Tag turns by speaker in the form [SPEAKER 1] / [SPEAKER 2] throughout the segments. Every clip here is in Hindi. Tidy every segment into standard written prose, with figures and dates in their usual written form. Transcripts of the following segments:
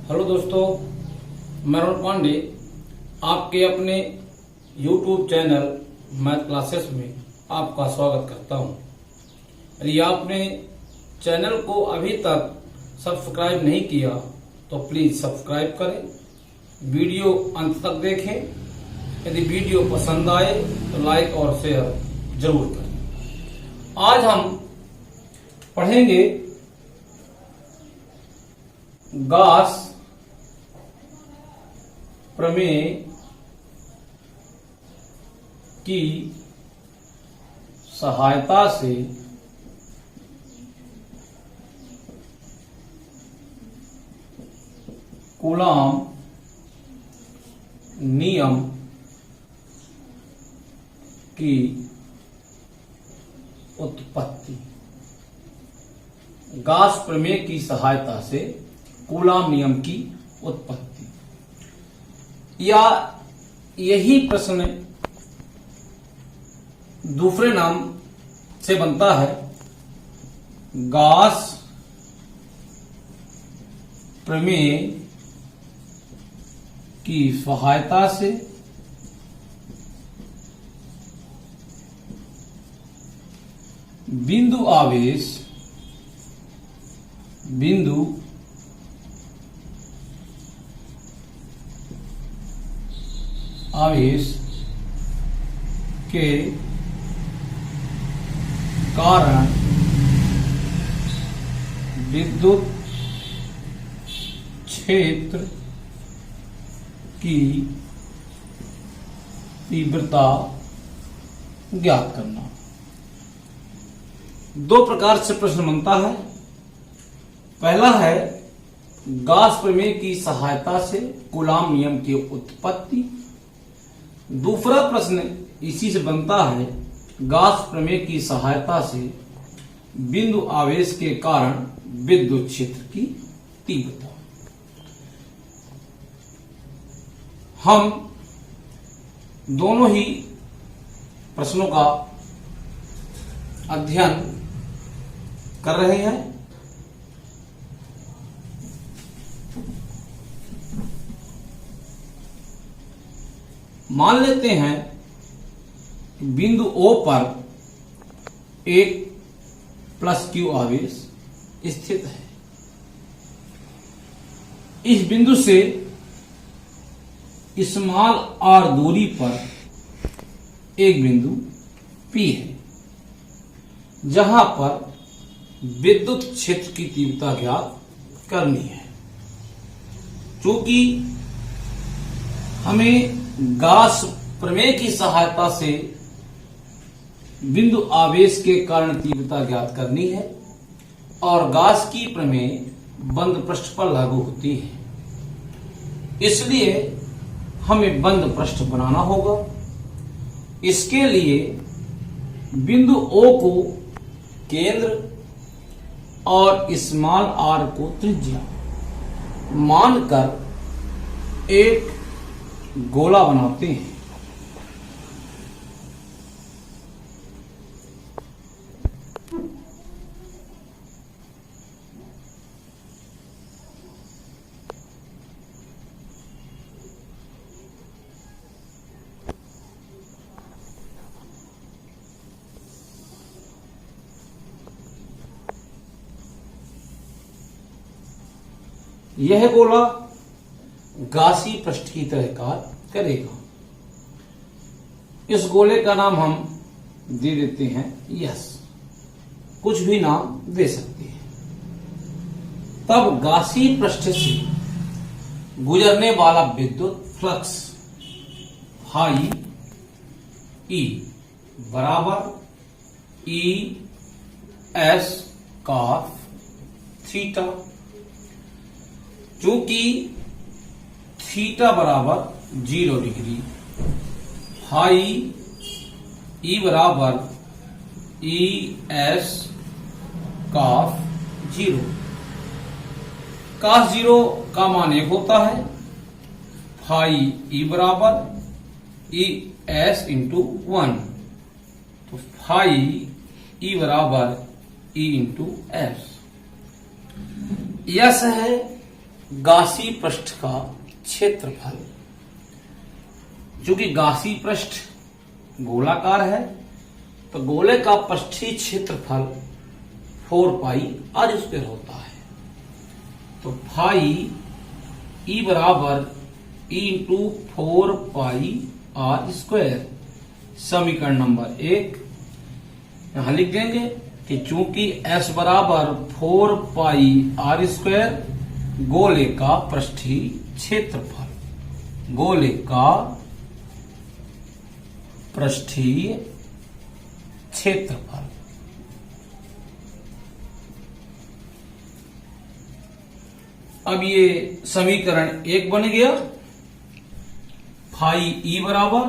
[SPEAKER 1] हेलो दोस्तों, मैं अरुण पांडे आपके अपने YouTube चैनल मैथ क्लासेस में आपका स्वागत करता हूं। यदि आपने चैनल को अभी तक सब्सक्राइब नहीं किया तो प्लीज सब्सक्राइब करें, वीडियो अंत तक देखें। यदि वीडियो पसंद आए तो लाइक और शेयर जरूर करें। आज हम पढ़ेंगे गॉस प्रमेय की सहायता से कूलॉम नियम की उत्पत्ति। गॉस प्रमेय की सहायता से कूलॉम नियम की उत्पत्ति, या यही प्रश्न दूसरे नाम से बनता है गॉस प्रमेय की सहायता से बिंदु आवेश के कारण विद्युत क्षेत्र की तीव्रता ज्ञात करना। दो प्रकार से प्रश्न बनता है। पहला है गॉस प्रमेय की सहायता से कूलॉम नियम की उत्पत्ति। दूसरा प्रश्न इसी से बनता है गॉस प्रमेय की सहायता से बिंदु आवेश के कारण विद्युत क्षेत्र की तीव्रता। हम दोनों ही प्रश्नों का अध्ययन कर रहे हैं। मान लेते हैं कि बिंदु O पर एक प्लस Q आवेश स्थित है। इस बिंदु से स्मॉल r दूरी पर एक बिंदु P है, जहां पर विद्युत क्षेत्र की तीव्रता ज्ञात करनी है। चूंकि हमें गॉस प्रमेय की सहायता से बिंदु आवेश के कारण तीव्रता ज्ञात करनी है और गॉस की प्रमेय बंद पृष्ठ पर लागू होती है, इसलिए हमें बंद पृष्ठ बनाना होगा। इसके लिए बिंदु O को केंद्र और स्मॉल r को त्रिज्या मानकर एक गोला बनाते हैं। यह गोला गासी पृष्ठ की तरह कार्य करेगा। इस गोले का नाम हम दे देते हैं यस, कुछ भी नाम दे सकते हैं। तब गासी पृष्ठ से गुजरने वाला विद्युत फ्लक्स फाई ई बराबर ई एस कॉस थीटा। चूंकि थीटा बराबर 0 डिग्री, फाई ई बराबर ई एस कॉस 0। कॉस 0 का मान 1 होता है। फाई ई बराबर ई एस इंटू 1, तो फाई ई बराबर ई इंटू एस। यस है गासी पृष्ठ का क्षेत्रफल, चूंकि गासी पृष्ठ गोलाकार है तो गोले का पृष्ठीय क्षेत्रफल 4 पाई आर स्क्वायर होता है। तो फाई ई बराबर E into 4 pi R square. समीकरण नंबर 1 यहां लिख देंगे कि चूंकि S बराबर 4 पाई आर स्क्वायर गोले का पृष्ठीय क्षेत्रफल, गोले का पृष्ठीय क्षेत्रफल। अब ये समीकरण 1 बन गया। फाई ई बराबर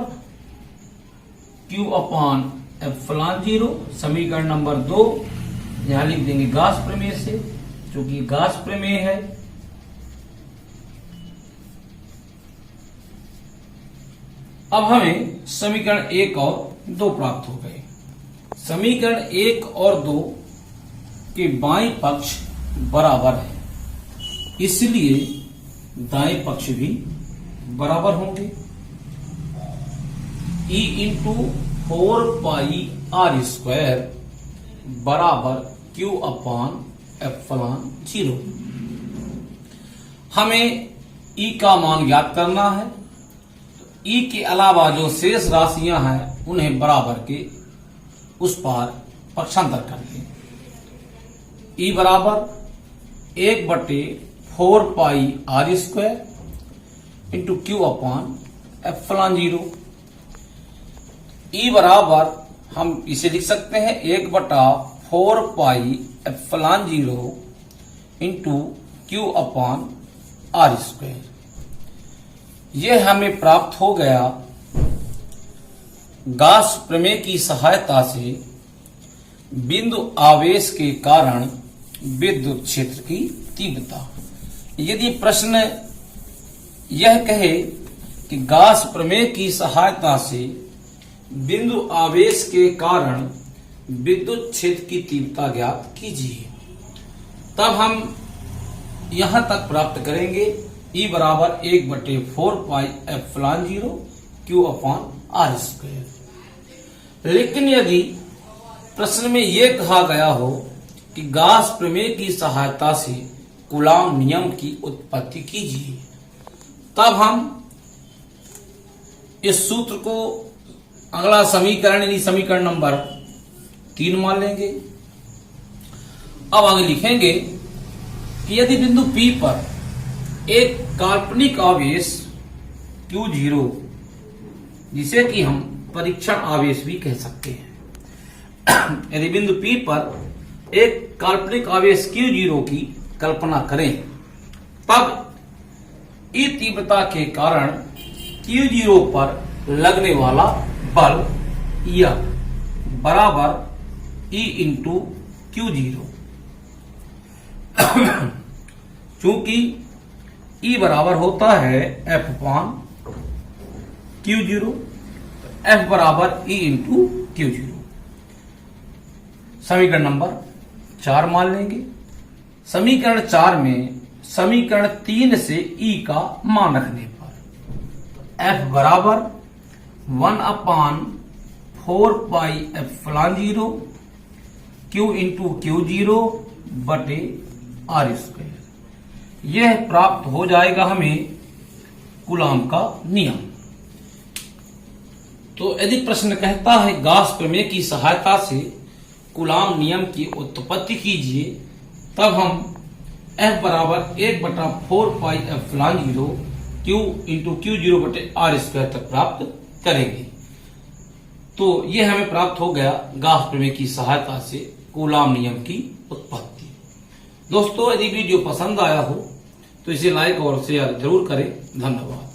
[SPEAKER 1] क्यू अपान एप्सिलॉन 0। समीकरण नंबर 2 यहां लिख देंगे गास प्रमेय से, क्योंकि गास प्रमेय है। अब हमें समीकरण 1 और 2 प्राप्त हो गए। समीकरण 1 और 2 के बाएं पक्ष बराबर है, इसलिए दाएं पक्ष भी बराबर होंगे। E into 4 pi R square बराबर क्यू अपान एप्सिलॉन 0। हमें ई का मान ज्ञात करना है। ई के अलावा जो शेष राशियां हैं उन्हें बराबर के उस पार पक्षांतर कर लें। ई बराबर 1/4 pi R square into Q upon epsilon 0। E बराबर हम इसे लिख सकते हैं 1/4 pi epsilon 0 into Q upon R square. यह हमें प्राप्त हो गया गास प्रमेय की सहायता से बिंदु आवेश के कारण विद्युत क्षेत्र की तीव्रता। यदि प्रश्न यह कहे कि गास प्रमेय की सहायता से बिंदु आवेश के कारण विद्युत क्षेत्र की तीव्रता ज्ञात कीजिए, तब हम यहां तक प्राप्त करेंगे। ई बराबर 1/4 pi epsilon 0 Q upon R square. लेकिन यदि प्रश्न में यह कहा गया हो कि गास प्रमेय की सहायता से कूलाम नियम की उत्पत्ति कीजिए, तब हम इस सूत्र को अगला समीकरण यानी समीकरण नंबर 3 मान लेंगे। अब आगे लिखेंगे कि यदि बिंदु P पर एक काल्पनिक आवेश Q0, जिसे कि हम परीक्षण आवेश भी कह सकते हैं, यदि बिंदु P पर एक काल्पनिक आवेश Q0 की कल्पना करें, तब ई तीव्रता के कारण Q0 पर लगने वाला बल F बराबर E इंटू Q0। चूंकि E बराबर होता है F अपान Q0, F बराबर E इंटू Q0। समीकरण नंबर 4 मान लेंगे। समीकरण 4 में समीकरण 3 से E का मान रखने पर F बराबर 1/4 pi epsilon 0 Q into Q0 बटे आर स्क्वायर। यह प्राप्त हो जाएगा हमें कूलाम का नियम। तो यदि प्रश्न कहता है गास प्रमेय की सहायता से कूलाम नियम की उत्पत्ति कीजिए, तब हम F बराबर 1/4 pi epsilon 0 Q into Q0 बटे आर स्क्वायर तक प्राप्त करेंगे। तो यह हमें प्राप्त हो गया गास प्रमेय की सहायता से कूलाम नियम की उत्पत्ति। दोस्तों, यदि वीडियो पसंद आया हो तो इसे लाइक और शेयर जरूर करें। धन्यवाद।